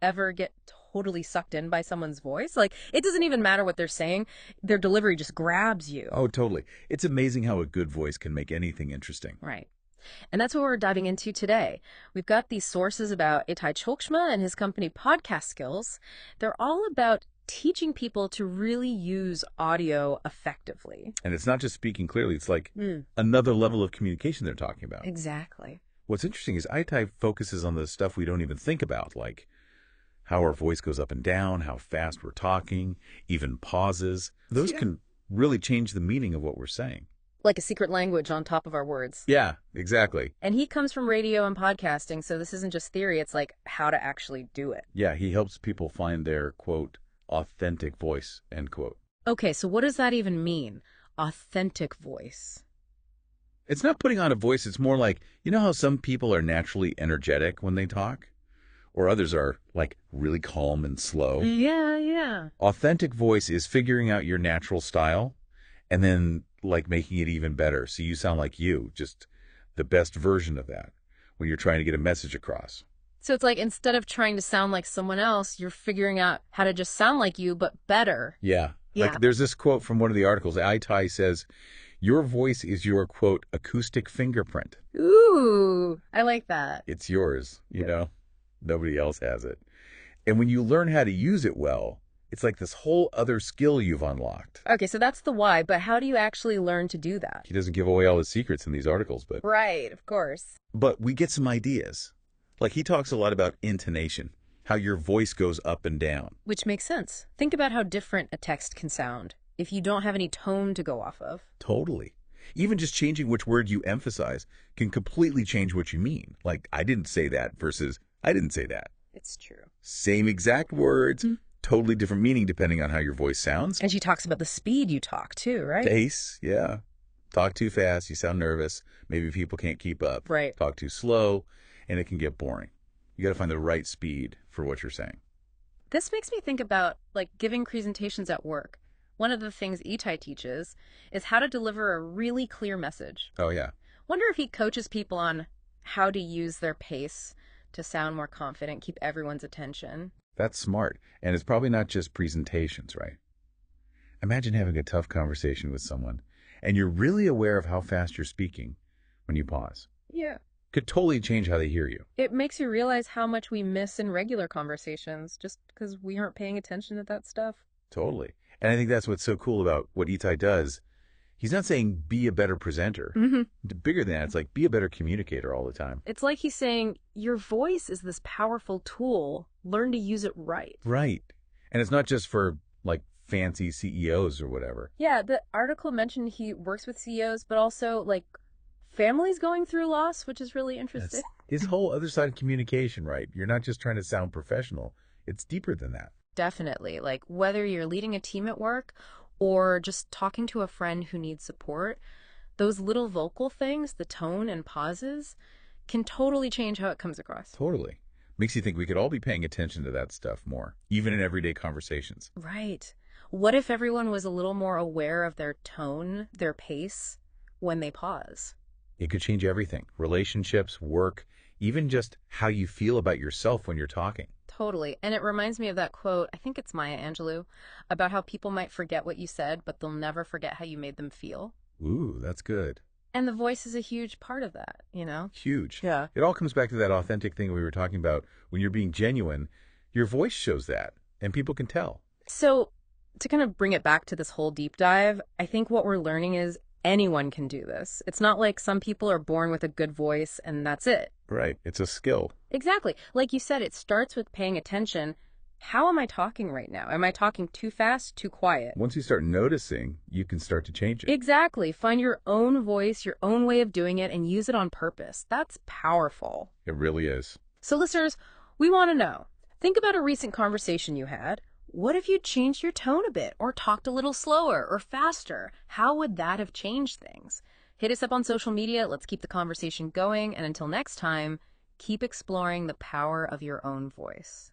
ever get totally sucked in by someone's voice? Like, it doesn't even matter what they're saying. Their delivery just grabs you. Oh, totally. It's amazing how a good voice can make anything interesting. Right. And that's what we're diving into today. We've got these sources about Itai Chalkshma and his company PodcaSkills. They're all about teaching people to really use audio effectively. And it's not just speaking clearly. It's like another level of communication they're talking about. Exactly. What's interesting is Itai focuses on the stuff we don't even think about, like how our voice goes up and down, how fast we're talking, even pauses. Those can really change the meaning of what we're saying. Like a secret language on top of our words. Yeah, exactly. And he comes from radio and podcasting, so this isn't just theory, it's like how to actually do it. Yeah, he helps people find their, quote, authentic voice, end quote. Okay, so what does that even mean? Authentic voice. It's not putting on a voice. It's more like, you know how some people are naturally energetic when they talk? Or others are, like, really calm and slow? Yeah. Authentic voice is figuring out your natural style and then, like, making it even better. So you sound like you, just the best version of that when you're trying to get a message across. So it's like instead of trying to sound like someone else, you're figuring out how to just sound like you, but better. Yeah. Like there's this quote from one of the articles. Itai says, your voice is your, quote, acoustic fingerprint. Ooh, I like that. It's yours, you know? Nobody else has it. And when you learn how to use it well, it's like this whole other skill you've unlocked. Okay, so that's the why, but how do you actually learn to do that? He doesn't give away all his secrets in these articles, but... Right, of course. But we get some ideas. Like he talks a lot about intonation, how your voice goes up and down. Which makes sense. Think about how different a text can sound if you don't have any tone to go off of. Totally. Even just changing which word you emphasize can completely change what you mean. Like, I didn't say that versus I didn't say that. It's true. Same exact words, totally different meaning depending on how your voice sounds. And she talks about the speed you talk too, right? Pace, yeah. Talk too fast, you sound nervous. Maybe people can't keep up. Right. Talk too slow, and it can get boring. You got to find the right speed for what you're saying. This makes me think about, like, giving presentations at work. One of the things Itai teaches is how to deliver a really clear message. Oh, yeah. Wonder if he coaches people on how to use their pace to sound more confident, keep everyone's attention. That's smart. And it's probably not just presentations, right? Imagine having a tough conversation with someone, and you're really aware of how fast you're speaking when you pause. Yeah. Could totally change how they hear you. It makes you realize how much we miss in regular conversations just because we aren't paying attention to that stuff. Totally. And I think that's what's so cool about what Itai does. He's not saying be a better presenter. Bigger than that, it's like be a better communicator all the time. It's like he's saying, your voice is this powerful tool. Learn to use it right. Right. And it's not just for, like, fancy CEOs or whatever. Yeah, the article mentioned he works with CEOs, but also, like, families going through loss, which is really interesting. That's his whole other side of communication, right? You're not just trying to sound professional. It's deeper than that. Definitely. Like, whether you're leading a team at work or just talking to a friend who needs support, those little vocal things, the tone and pauses, can totally change how it comes across. Totally. Makes you think we could all be paying attention to that stuff more, even in everyday conversations. Right. What if everyone was a little more aware of their tone, their pace, when they pause? It could change everything. Relationships, work, even just how you feel about yourself when you're talking. Totally. And it reminds me of that quote, I think it's Maya Angelou, about how people might forget what you said, but they'll never forget how you made them feel. Ooh, that's good. And the voice is a huge part of that, you know? Huge. Yeah. It all comes back to that authentic thing we were talking about. When you're being genuine, your voice shows that, and people can tell. So to kind of bring it back to this whole deep dive, I think what we're learning is anyone can do this. It's not like some people are born with a good voice and that's it. Right. It's a skill. Exactly. Like you said, it starts with paying attention. How am I talking right now? Am I talking too fast, too quiet? Once you start noticing, you can start to change it. Exactly. Find your own voice, your own way of doing it, and use it on purpose. That's powerful. It really is. So listeners, we want to know. Think about a recent conversation you had. What if you changed your tone a bit or talked a little slower or faster? How would that have changed things? Hit us up on social media. Let's keep the conversation going. And until next time, keep exploring the power of your own voice.